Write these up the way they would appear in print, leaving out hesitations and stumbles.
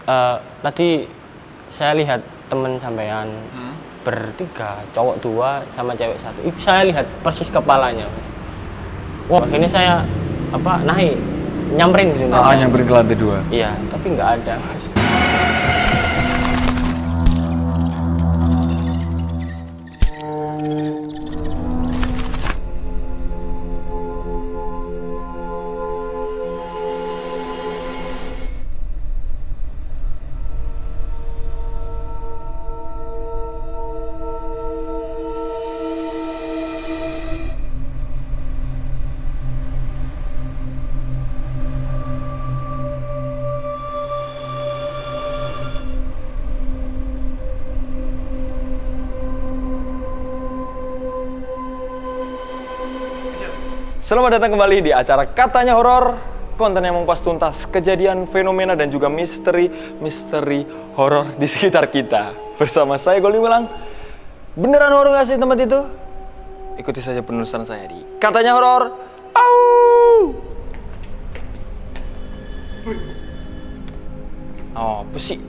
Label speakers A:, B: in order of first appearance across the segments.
A: Tadi saya lihat teman sampean bertiga, cowok 2 sama cewek 1. Itu saya lihat persis kepalanya, Mas. Wah, ini saya naik nyamperin gitu.
B: Nyamperin ke lantai 2.
A: Iya, tapi nggak ada, Mas.
B: Selamat datang kembali di acara Katanya Horor, konten yang mengupas tuntas kejadian, fenomena, dan juga misteri horor di sekitar kita. Bersama saya Goli Milang. Beneran horor nggak sih tempat itu? Ikuti saja penelusuran saya di Katanya Horor. Apa sih?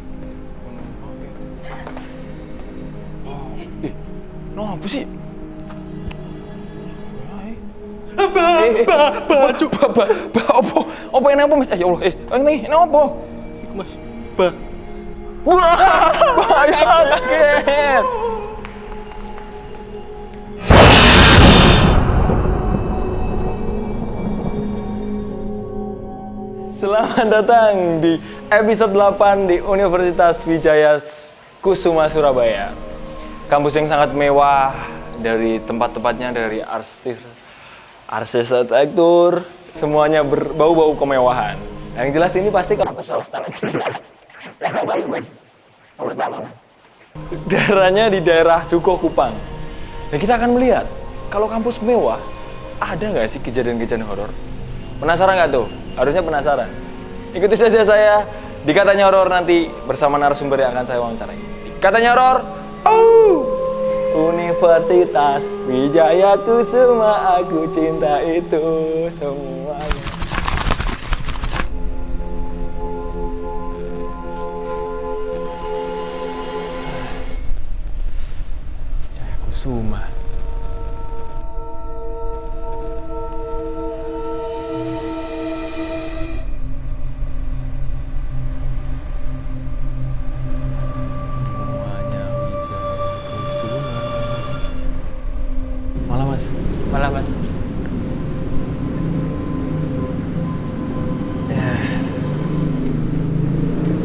B: Apa sih? Apa ini apa mas? Ya Allah, ini apa? Mas, bahaya kaget. Selamat datang di episode 8 di Universitas Wijaya Kusuma Surabaya. Kampus yang sangat mewah, dari tempat-tempatnya, dari arsitektur, semuanya berbau-bau kemewahan. Yang jelas ini pasti daerahnya di daerah Dukuh Kupang. Dan kita akan melihat kalau kampus mewah ada nggak sih kejadian-kejadian horor? Penasaran nggak tuh? Harusnya penasaran. Ikuti saja saya di Katanya Horor nanti bersama narasumber yang akan saya wawancarai. Di Katanya Horor. Universitas Wijaya Kusuma, aku cinta itu semuanya. Wijaya Kusuma.
A: Malah mas.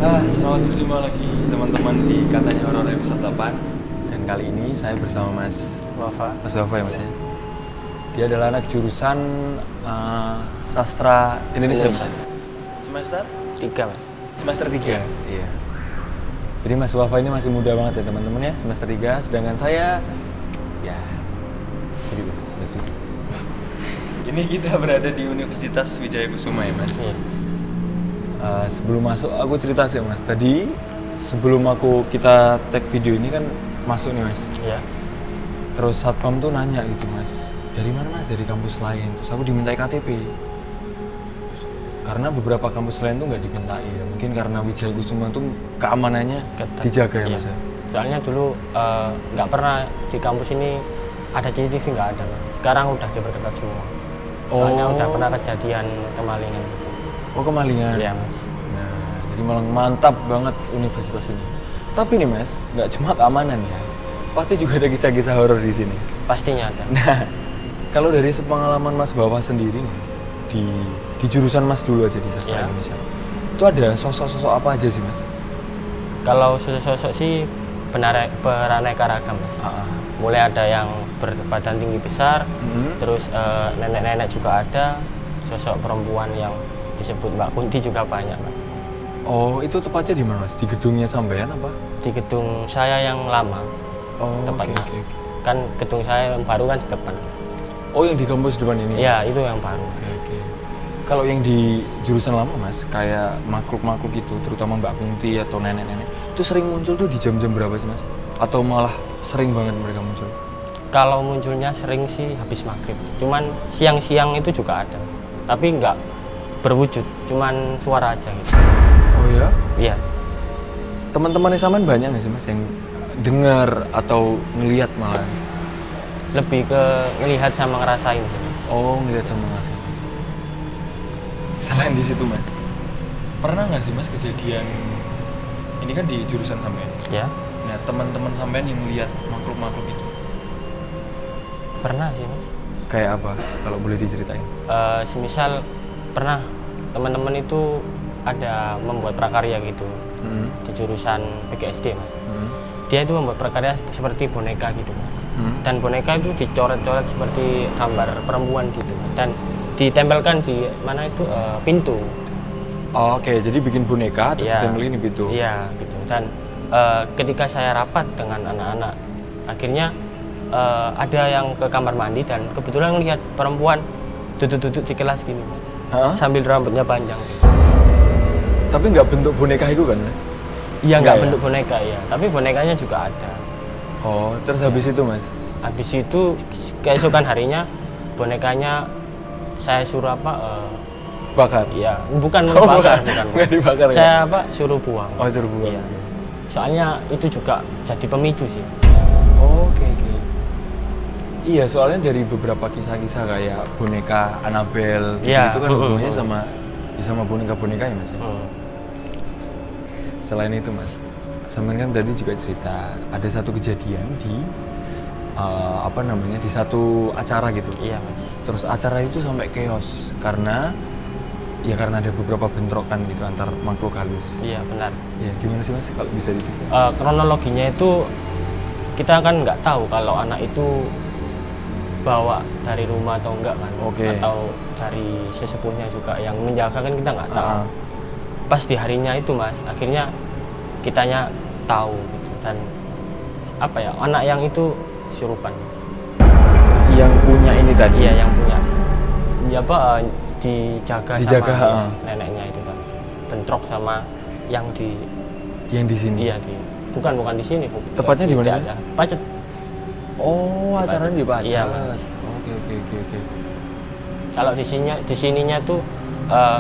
B: Selamat berjumpa lagi teman-teman di Katanya Horor episode 8. Dan kali ini saya bersama Mas Wafa ya mas ya. Dia adalah anak jurusan Sastra Indonesia. Semester
A: 3 mas.
B: Semester 3. Iya. Jadi Mas Wafa ini masih muda banget ya teman-teman ya, semester 3. Sedangkan saya ya ini kita berada di Universitas Wijaya Kusuma ya mas.
A: Iya.
B: Sebelum masuk aku cerita sih mas. Tadi sebelum kita tag video ini kan masuk nih mas.
A: Iya.
B: Terus satpam tuh nanya gitu mas, dari mana mas? Dari kampus lain. Terus aku dimintai KTP. Karena beberapa kampus lain tuh nggak dimintai. Ya. Mungkin karena Wijaya Kusuma tuh keamanannya
A: Ketat.
B: dijaga ya
A: Iya.
B: mas.
A: Soalnya dulu nggak pernah di kampus ini ada CCTV, nggak ada mas. Sekarang udah diperketat semua. Soalnya udah pernah kejadian kemalingan gitu.
B: Oh kemalingan?
A: Iya mas.
B: Nah, jadi malah mantap banget universitas ini. Tapi nih mas, nggak cuma keamanan ya, pasti juga ada kisah-kisah horor di sini.
A: Pastinya ada.
B: Nah, kalau dari sepengalaman mas Bawa sendiri nih, di jurusan mas dulu aja di Sastra Indonesia, itu ada sosok-sosok apa aja sih mas?
A: Kalau sosok-sosok sih beraneka ragam mas. Mulai ada yang berbadan tinggi besar, terus nenek-nenek juga ada, sosok perempuan yang disebut Mbak Kunti juga banyak mas.
B: Oh, itu tepatnya di mana mas? Di gedungnya sampean apa?
A: Di gedung saya yang lama, tepatnya.
B: Okay.
A: Kan gedung saya yang baru kan di depan.
B: Oh, yang di kampus depan ini?
A: Iya, itu yang baru.
B: Oke. Kalau yang di jurusan lama mas, kayak makhluk-makhluk itu, terutama Mbak Kunti atau nenek-nenek, itu sering muncul tuh di jam-jam berapa sih mas? Atau malah sering banget mereka muncul?
A: Kalau munculnya sering sih habis maghrib. Cuman siang-siang itu juga ada. Tapi nggak berwujud, cuman suara aja gitu.
B: Oh ya?
A: Iya.
B: Teman-teman sampean banyak nggak sih Mas yang dengar atau ngelihat malah?
A: Lebih ke ngelihat sama ngerasain sih Mas.
B: Oh, ngelihat sama ngerasain. Selain di situ Mas, pernah nggak sih Mas kejadian ini kan di jurusan sampean?
A: Ya,
B: Nah, teman-teman sampean yang ngelihat makhluk-makhluk itu
A: pernah sih Mas.
B: kayak apa? Kalau boleh diceritain?
A: Semisal pernah teman-teman itu ada membuat prakarya gitu di jurusan PGSD Mas. Dia itu membuat prakarya seperti boneka gitu Mas. Dan boneka itu dicoret-coret seperti gambar perempuan gitu Mas. Dan ditempelkan di mana itu pintu.
B: Oh, oke, jadi bikin boneka terus
A: Iya.
B: ditempelin di pintu.
A: Iya gitu. Dan ketika saya rapat dengan anak-anak, akhirnya ada yang ke kamar mandi dan kebetulan lihat perempuan duduk-duduk di kelas gini Mas.
B: Hah?
A: Sambil rambutnya panjang.
B: Tapi nggak bentuk boneka itu kan?
A: Iya,
B: Enggak
A: nggak
B: ya?
A: bentuk boneka ya, tapi bonekanya juga ada.
B: Oh, terus habis itu Mas?
A: Habis itu keesokan harinya bonekanya saya suruh
B: Bakar?
A: ya bukan
B: Oh,
A: bakar,
B: bukan. Nggak dibakar ya?
A: Saya suruh buang.
B: Oh, suruh buang.
A: Iya. Soalnya itu juga jadi pemicu sih.
B: Oh, oke. Iya, soalnya dari beberapa kisah-kisah kayak boneka Annabelle gitu,
A: Iya.
B: itu kan hubungannya sama boneka-boneka ya Mas ya? Selain itu Mas, sampean kan berarti juga cerita ada satu kejadian di di satu acara gitu.
A: Iya Mas.
B: Terus acara itu sampai chaos karena ada beberapa bentrokan gitu antar makhluk halus.
A: Iya benar.
B: Ya, gimana sih Mas kalau bisa diceritain?
A: Kronologinya itu kita kan nggak tahu kalau anak itu bawa dari rumah atau enggak kan,
B: Oke.
A: atau dari sesepuhnya juga yang menjaga kan kita nggak tahu.
B: Ah.
A: Pas di harinya itu Mas, akhirnya kitanya tahu gitu. Dan anak yang itu surupan Mas.
B: Yang punya ini tadi.
A: Iya, yang punya. Dijaga
B: Dijaga,
A: sama neneknya itu kan. Bentrok sama yang di
B: sini.
A: iya bukan di sini, Bu.
B: Tepatnya di mana, Mas?
A: Ada. Pacet.
B: Oh,
A: Di
B: acaranya di Pacet.
A: Iya, Mas.
B: Oke.
A: Kalau di sininya tuh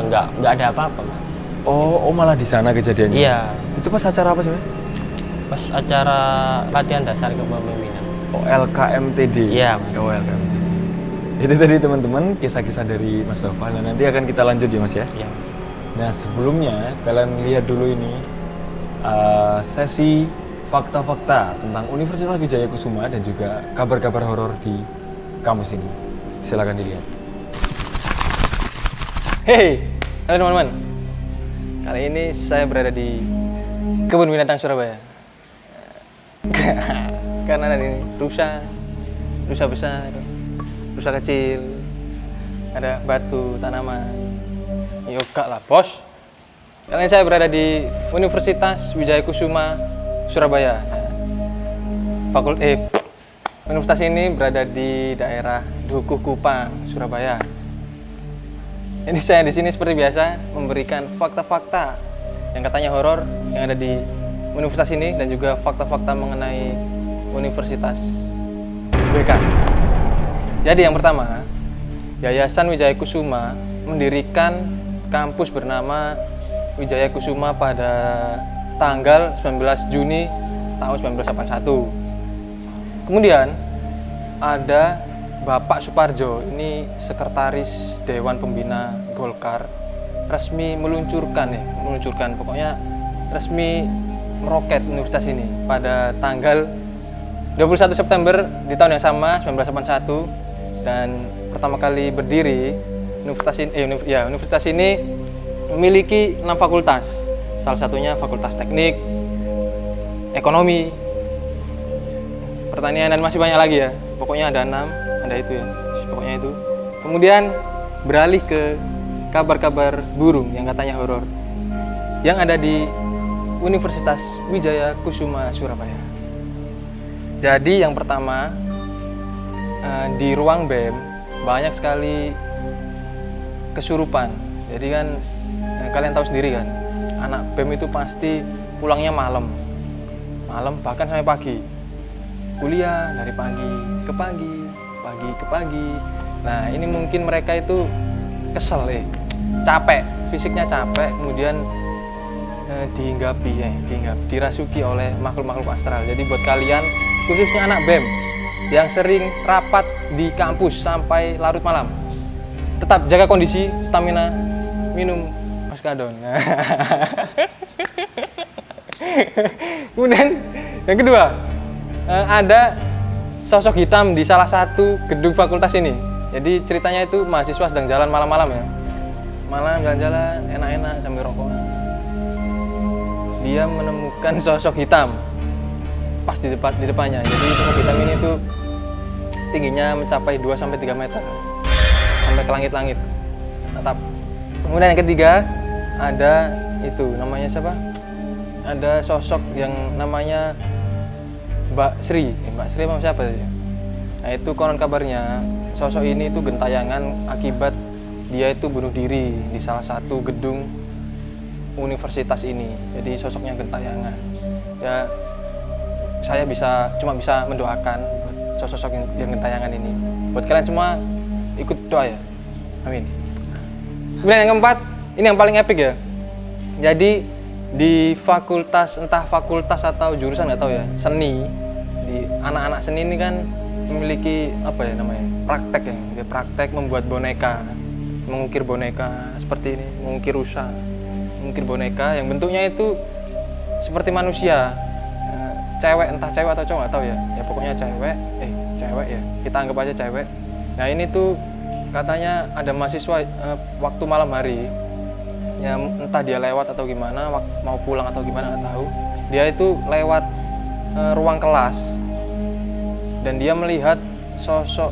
A: nggak ada apa-apa Mas.
B: Oh, malah di sana kejadiannya.
A: Iya,
B: Itu pas acara apa sih, Mas?
A: pas acara latihan dasar kepemimpinan.
B: Oh, LKMTD.
A: Iya, Mas.
B: Oh, LKMTD. Itu tadi teman-teman kisah-kisah dari Mas Wafa. Nah, nanti akan kita lanjut ya, Mas ya.
A: Iya, Mas.
B: Nah, sebelumnya kalian lihat dulu ini sesi fakta-fakta tentang Universitas Wijaya Kusuma dan juga kabar-kabar horor di kampus ini. Silakan dilihat.
C: Hey, halo teman-teman. Kali ini saya berada di Kebun Binatang Surabaya. Karena ada ini rusa besar, rusa kecil, ada batu, tanaman. Yoga lah bos. Kali ini saya berada di Universitas Wijaya Kusuma Surabaya. Universitas ini berada di daerah Dukuh Kupang, Surabaya. Ini saya di sini seperti biasa memberikan fakta-fakta yang katanya horor yang ada di universitas ini dan juga fakta-fakta mengenai Universitas WK. Jadi yang pertama, Yayasan Wijaya Kusuma mendirikan kampus bernama Wijaya Kusuma pada tanggal 19 Juni tahun 1981. Kemudian ada Bapak Suparjo, ini sekretaris Dewan Pembina Golkar, resmi meluncurkan pokoknya resmi meroket universitas ini pada tanggal 21 September di tahun yang sama 1981 dan pertama kali berdiri universitas ini memiliki 6 fakultas. Salah satunya Fakultas Teknik, Ekonomi, Pertanian dan masih banyak lagi ya. Pokoknya ada 6, ada itu ya. Pokoknya itu. Kemudian beralih ke kabar-kabar burung yang katanya horor yang ada di Universitas Wijaya Kusuma Surabaya. Jadi yang pertama di ruang BEM banyak sekali kesurupan. Jadi kan kalian tahu sendiri kan, anak BEM itu pasti pulangnya malam bahkan sampai pagi. Kuliah dari pagi ke pagi. Nah ini mungkin mereka itu kesel capek, fisiknya capek, kemudian dirasuki oleh makhluk-makhluk astral. Jadi buat kalian, khususnya anak BEM yang sering rapat di kampus sampai larut malam, tetap jaga kondisi, stamina, minum Oskadon. Kemudian yang kedua, ada sosok hitam di salah satu gedung fakultas ini. Jadi ceritanya itu mahasiswa sedang jalan malam-malam ya. Malam jalan-jalan, enak-enak sambil rokokan. Dia menemukan sosok hitam pas di depannya. Jadi sosok hitam ini tuh tingginya mencapai 2-3 meter. Sampai ke langit-langit. Tetap. Kemudian yang ketiga, ada itu namanya siapa? Ada sosok yang namanya Mbak Sri apa siapa sih? Nah itu konon kabarnya sosok ini itu gentayangan akibat dia itu bunuh diri di salah satu gedung universitas ini. Jadi sosoknya gentayangan. Ya saya cuma bisa mendoakan buat sosok yang gentayangan ini. Buat kalian semua ikut doa ya. Amin. Kemudian yang keempat, ini yang paling epic ya. Jadi di fakultas, entah fakultas atau jurusan nggak tahu ya, seni, di anak-anak seni ini kan memiliki apa ya namanya, praktek ya, dia praktek membuat boneka, mengukir boneka seperti ini, mengukir rusa, mengukir boneka yang bentuknya itu seperti manusia, cewek, entah cewek atau cowok nggak tahu ya, ya pokoknya cewek ya, kita anggap aja cewek. Nah ini tuh katanya ada mahasiswa waktu malam hari, ya entah dia lewat atau gimana, mau pulang atau gimana nggak tahu, dia itu lewat ruang kelas dan dia melihat sosok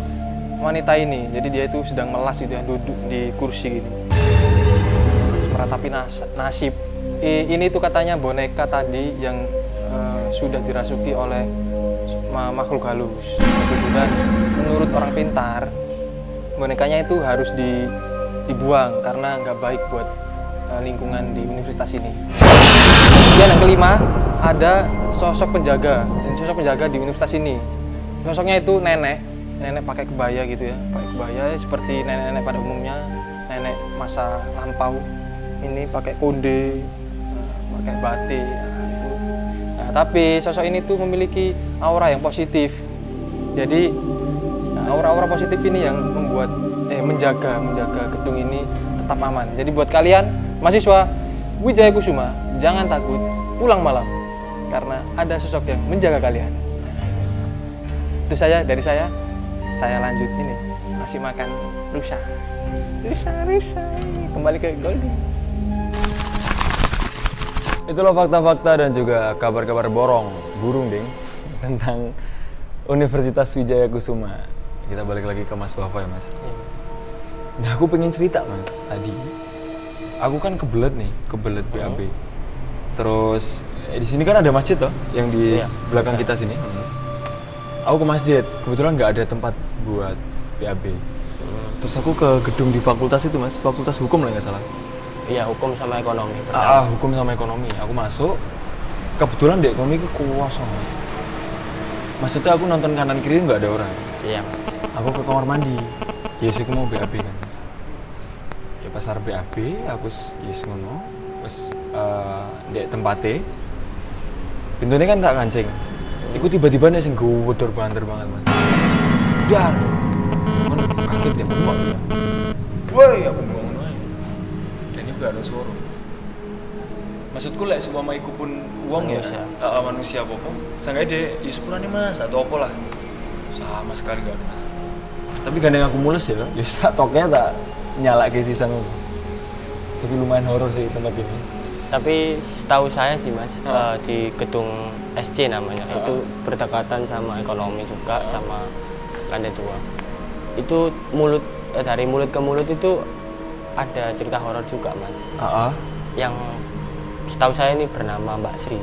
C: wanita ini. Jadi dia itu sedang melas gitu ya, duduk di kursi gitu, meratapi nasib. Ini tuh katanya boneka tadi yang sudah dirasuki oleh makhluk halus. Dan menurut orang pintar, bonekanya itu harus dibuang karena nggak baik buat lingkungan di universitas ini. Kemudian yang kelima, ada sosok penjaga. Dan sosok penjaga di universitas ini, sosoknya itu nenek pakai kebaya gitu ya, pakai kebaya seperti nenek-nenek pada umumnya, nenek masa lampau. Ini pakai konde, pakai batik. Nah, tapi sosok ini tuh memiliki aura yang positif. Jadi aura-aura positif ini yang membuat menjaga gedung ini tetap aman. Jadi buat kalian mahasiswa Wijaya Kusuma, jangan takut pulang malam karena ada sosok yang menjaga kalian. Itu saja dari saya. Saya lanjut ini, masih makan rusa. Kembali ke Goldie.
B: Itulah fakta-fakta dan juga kabar-kabar burung ding tentang Universitas Wijaya Kusuma. Kita balik lagi ke Mas Wafa ya Mas.
A: Iya, Mas.
B: Nah aku pengen cerita Mas, tadi aku kan kebelet BAB. Terus di sini kan ada masjid toh, yang di belakang kita sini. Aku ke masjid, kebetulan nggak ada tempat buat BAB. Terus aku ke gedung di fakultas itu Mas, fakultas hukum lah nggak salah.
A: Iya, hukum sama ekonomi.
B: Hukum sama ekonomi. Aku masuk, kebetulan di ekonomi itu kosong. Maksudnya aku nonton kanan kiri nggak ada orang.
A: Iya.
B: Aku ke kamar mandi, ya sih aku mau BAB kan Mas. Ya pas arep BAB, aku yes ngono, pas di tempatnya, pintunya kan tak kancing. Iku tiba-tiba nih sing gowedor banter banget Mas. Dar, ngono kaget ya, mbak ya. Woi, aku ngomong aja. Dan itu gak ada suara. Maksudku lek seumpama iku pun uang
A: manusia.
B: Ya, manusia apa-apa. Sanggae deh, ya sepurane Mas atau apa lah. Sama sekali gak ada Mas. Tapi gandeng aku mules ya, tak toknya tak nyala ke sisa ngono. Tapi lumayan horor sih tempat ini.
A: Tapi setahu saya sih Mas, di gedung SC namanya, itu berdekatan sama ekonomi juga, sama lantai 2. Itu dari mulut ke mulut itu ada cerita horor juga Mas. Yang setahu saya ini bernama Mbak Sri.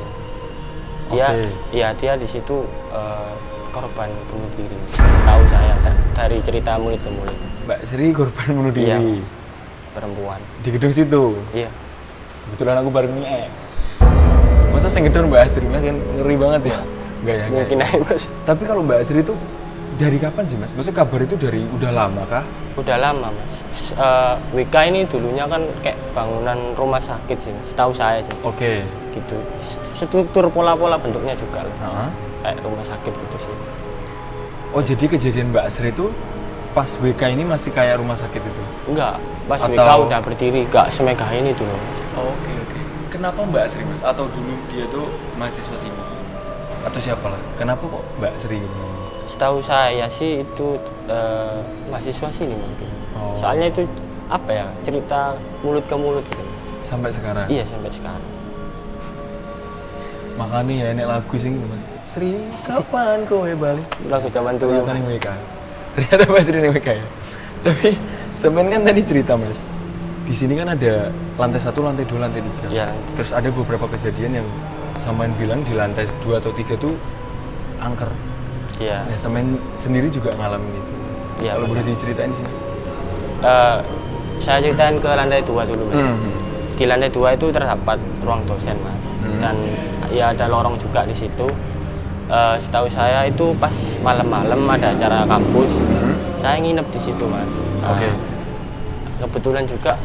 A: Dia di situ korban bunuh diri. Tahu saya dari cerita mulut ke mulut.
B: Mbak Sri korban bunuh diri.
A: Iya, perempuan.
B: Di gedung situ.
A: Iya.
B: Kebetulan aku bareng Masa sing gedor Mbak Sri Mas kan ngeri banget ya. Enggak ya.
A: Mungkin aja Mas.
B: Tapi kalau Mbak Sri itu Dari kapan sih mas? Maksudnya kabar itu dari udah lama kah?
A: Udah lama mas. WK ini dulunya kan kayak bangunan rumah sakit sih mas, setahu saya sih.
B: Oke.
A: Gitu. Struktur pola-pola bentuknya juga lah.
B: Heeh.
A: Kayak rumah sakit gitu sih.
B: Oh jadi kejadian Mbak Sri itu pas WK ini masih kayak rumah sakit itu?
A: Enggak, pas
B: Atau-
A: WK udah berdiri, enggak semegah ini dulu mas.
B: Oke. Kenapa Mbak Sri mas? Atau dulu dia tuh mahasiswa sini? Atau siapa lah? Kenapa kok Mbak Sri ini?
A: Setahu saya sih itu mahasiswa sini mungkin.
B: Oh.
A: Soalnya itu apa ya, cerita mulut ke mulut gitu.
B: Sampai sekarang?
A: Iya sampai sekarang.
B: Makanya ya enek lagu sih mas. Sri, kapan kowe balik?
A: Itu lagu zaman dulu.
B: Ternyata nih WK. Ternyata Mas Sri nih WK ya. Tapi sebenarnya kan tadi cerita mas. Di sini kan ada lantai 1, lantai 2, lantai 3.
A: Iya.
B: Terus ada beberapa kejadian yang samain bilang di lantai 2 atau 3 tuh angker.
A: Iya.
B: Nah, samain sendiri juga ngalamin itu.
A: Iya,
B: Kalau
A: benar.
B: boleh diceritain sih mas.
A: Saya ceritain ke lantai 2 dulu mas.
B: Hmm.
A: Di lantai 2 itu terdapat ruang dosen mas. Dan ya ada lorong juga di situ. Setahu saya itu pas malam-malam ada acara kampus. Saya nginep di situ mas.
B: Oke.
A: Kebetulan juga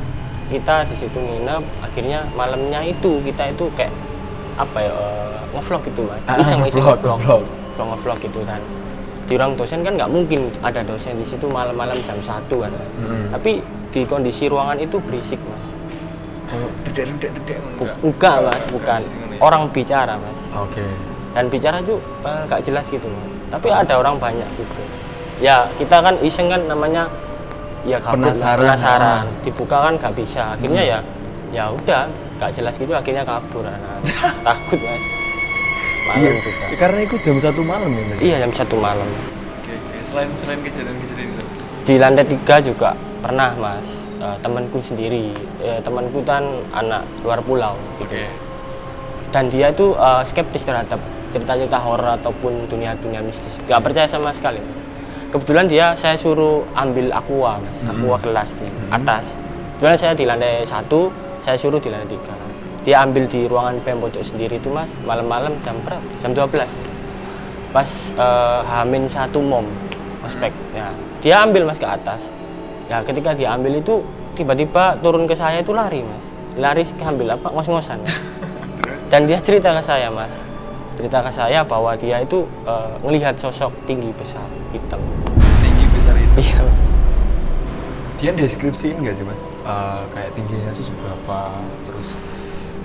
A: kita di situ nginep. Akhirnya malamnya itu kita itu kayak apa ya, ngevlog gitu mas. Iseng-iseng
B: ngevlog.
A: ngevlog gitu kan. Di ruang dosen kan nggak mungkin ada dosen di situ malam-malam jam 1 kan mas. Tapi di kondisi ruangan itu berisik mas.
B: Oh, dedek
A: Enggak mas, bukan. Orang bicara mas.
B: Oke.
A: Dan bicara tuh nggak jelas gitu mas. Tapi ada orang banyak gitu. Ya kita kan iseng kan namanya ya kabur, penasaran. Dibuka kan nggak bisa. Akhirnya ya udah nggak jelas gitu. Akhirnya kabur. Nah, takut mas. Malam juga.
B: Karena itu jam 1 malam ya mas.
A: Iya jam 1 malam. Mas.
B: Oke. Selain kejadian-kejadian itu mas.
A: Di lantai 3 juga pernah mas. Temanku sendiri. Temanku kan anak luar pulau. Gitu.
B: Oke.
A: Dan dia itu skeptis terhadap cerita-cerita horor ataupun dunia-dunia mistis. Gak percaya sama sekali mas. Kebetulan saya suruh ambil aqua mas, aqua kelas di atas. Kebetulan saya di lantai 1, saya suruh di lantai 3. Dia ambil di ruangan pojok sendiri itu mas, malam-malam jam berapa? Jam 12. Pas H-1 mom, ospek. Ya, dia ambil mas ke atas. Ya ketika dia ambil itu tiba-tiba turun ke saya itu lari mas. Lari ambil apa? Ngos-ngosan. Dan dia cerita ke saya mas. Cerita ke saya bahwa dia itu ngelihat sosok tinggi besar hitam.
B: Tinggi besar itu.
A: Iya.
B: Dia deskripsiin nggak sih mas? Kayak tingginya itu seberapa? Terus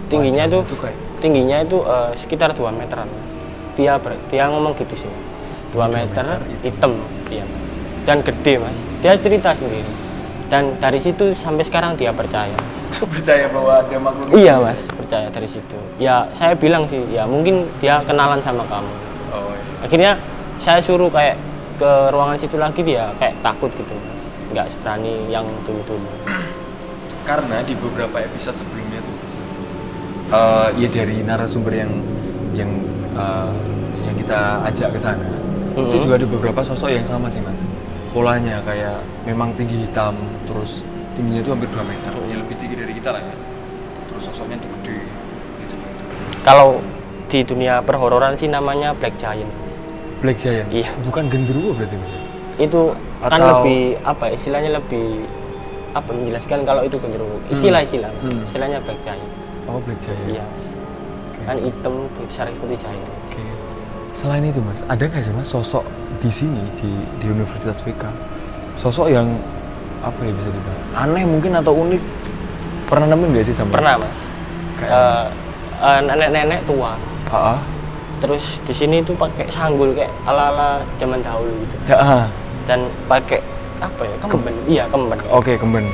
A: Tingginya
B: wajahnya
A: itu
B: kayak
A: tingginya itu sekitar 2 meteran mas. Dia ngomong gitu sih. 2 meter hitam, iya mas. Dan gede mas. Dia cerita sendiri. Dan dari situ sampai sekarang dia percaya mas.
B: percaya bahwa ada makhluk.
A: Iya mas, percaya dari situ. Ya saya bilang sih, ya mungkin dia kenalan sama kamu.
B: Oh iya.
A: Akhirnya saya suruh kayak ke ruangan situ lagi, dia kayak takut gitu mas. Nggak seberani yang dulu-dulu.
B: Karena di beberapa episode sebelumnya tuh ya dari narasumber yang kita ajak ke sana, itu juga ada beberapa sosok yang sama sih mas. Polanya kayak memang tinggi hitam, terus tingginya itu hampir 2 meter, ya lebih tinggi dari kita lah ya. Terus sosoknya tuh gede, gitu.
A: Kalau di dunia perhororan sih namanya Black Giant.
B: Black Giant?
A: Iya.
B: Bukan genderuwo berarti mas?
A: Itu kan
B: Atau-
A: lebih apa istilahnya, lebih apa menjelaskan kalau itu genderuwo. Istilah-istilah mas. Istilahnya Black Giant.
B: Oh Black Giant.
A: Iya mas. Kan hitam besar putih giant.
B: Oke. Selain itu mas, ada nggak sih mas sosok di sini di Universitas WK, sosok yang apa ya bisa dibilang aneh mungkin atau unik? Pernah nemuin nggak sih sama?
A: Pernah mas.
B: Kayak-
A: Nenek-nenek tua.
B: Ah,
A: Terus di sini tuh pakai sanggul kayak ala-ala zaman dahulu gitu.
B: ya.
A: Dan pakai apa ya? Kemben. Iya kemben.
B: Oke, kemben.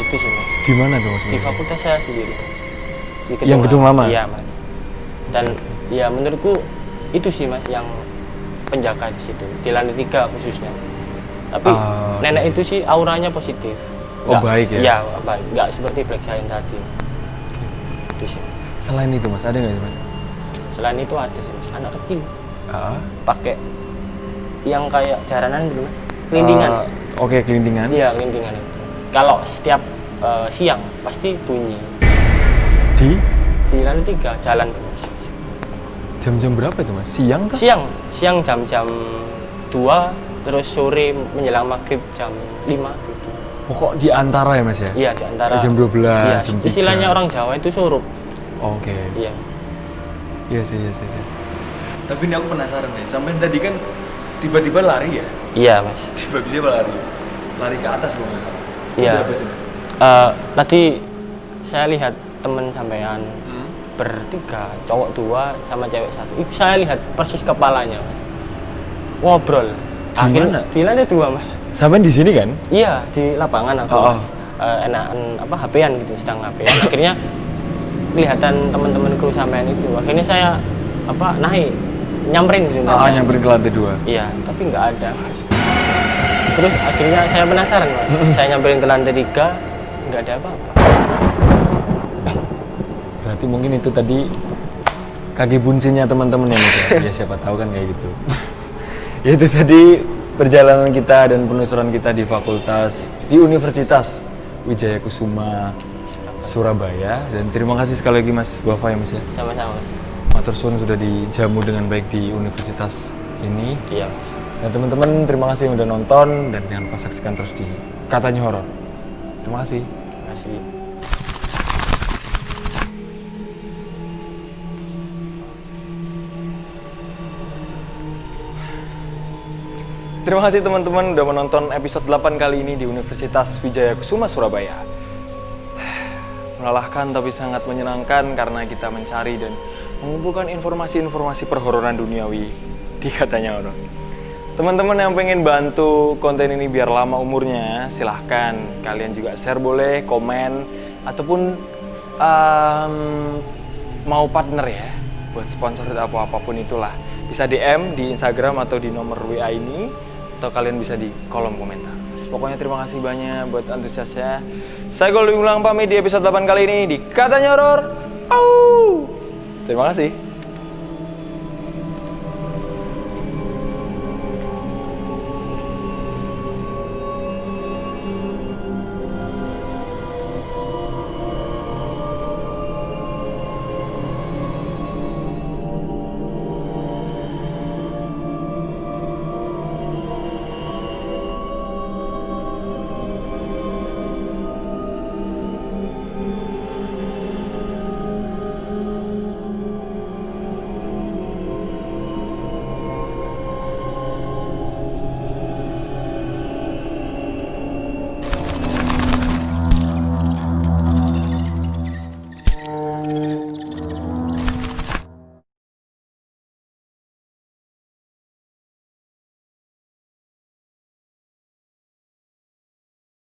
A: Itu sih mas.
B: Di mana tuh mas?
A: Di fakultas saya sendiri. Di
B: Yang gedung lama?
A: Iya mas. Dan ya menurutku itu sih mas yang penjaga di situ, di lantai 3 khususnya. Tapi nenek itu sih auranya positif.
B: Oh, baik ya?
A: Iya baik, nggak seperti Black Giant tadi. Itu sih.
B: Selain itu mas, ada nggak sih mas?
A: Selain itu ada sih mas, anak kecil
B: Ah.
A: pakai yang kayak jaranan gitu mas, kelindingan.
B: Oke, kelindingan.
A: Iya kelindingan itu. Kalau setiap siang pasti bunyi. Di lantai 3 jalan terus.
B: Jam-jam berapa itu mas? Siang kah?
A: Siang jam-jam 2 terus sore menjelang maghrib jam 5 gitu.
B: Pokok di antara ya Mas ya?
A: Iya, di antara
B: Jam 12,
A: iya,
B: jam 3.
A: istilahnya orang Jawa itu surup.
B: Oke.
A: Iya.
B: Iya sih. Tapi ini aku penasaran nih, sampai tadi kan tiba-tiba lari ya?
A: Iya, Mas.
B: Tiba-tiba lari ke atas kalau nggak salah.
A: Iya.
B: Itu apa sih?
A: Tadi saya lihat teman sampean bertiga, cowok 2 sama cewek 1. Itu saya lihat persis kepalanya, Mas. Ngobrol.
B: Gimana?
A: Di lantai 2, Mas.
B: Sampai di sini kan?
A: Iya, di lapangan aku.
B: Oh.
A: Mas. Enakan apa HP-an gitu, sedang HP-an. Akhirnya kelihatan teman-teman kru sampean itu. Akhirnya saya naik nyamperin gitu.
B: Nyamperin ke lantai 2.
A: Iya, tapi nggak ada, Mas. Terus akhirnya saya penasaran, Mas. Saya nyamperin ke lantai 3, nggak ada apa-apa.
B: Berarti mungkin itu tadi kaki bunsinya teman-teman ya Mas ya? Ya siapa tahu kan kayak gitu. Ya itu tadi perjalanan kita dan penelusuran kita di Universitas Wijaya Kusuma Surabaya. Dan terima kasih sekali lagi Mas Wafa ya Mas ya.
A: Sama-sama, Mas.
B: Matur suwun sudah dijamu dengan baik di universitas ini.
A: Iya, Mas.
B: Dan teman-teman terima kasih yang udah nonton dan jangan lupa saksikan terus di Katanya Horor. Terima kasih.
A: Terima kasih.
B: Terima kasih teman-teman udah menonton episode 8 kali ini di Universitas Wijaya Kusuma Surabaya. Melelahkan tapi sangat menyenangkan karena kita mencari dan mengumpulkan informasi-informasi perhororan duniawi di Katanya Horor. Teman-teman yang pengen bantu konten ini biar lama umurnya, silahkan kalian juga share boleh, komen, ataupun mau partner ya buat sponsor atau apapun itulah. Bisa DM di Instagram atau di nomor WA ini, atau kalian bisa di kolom komentar. Pokoknya terima kasih banyak buat antusiasnya. Saya Goldi Ulang pamit di episode 8 kali ini di Katanya Horor. Terima kasih.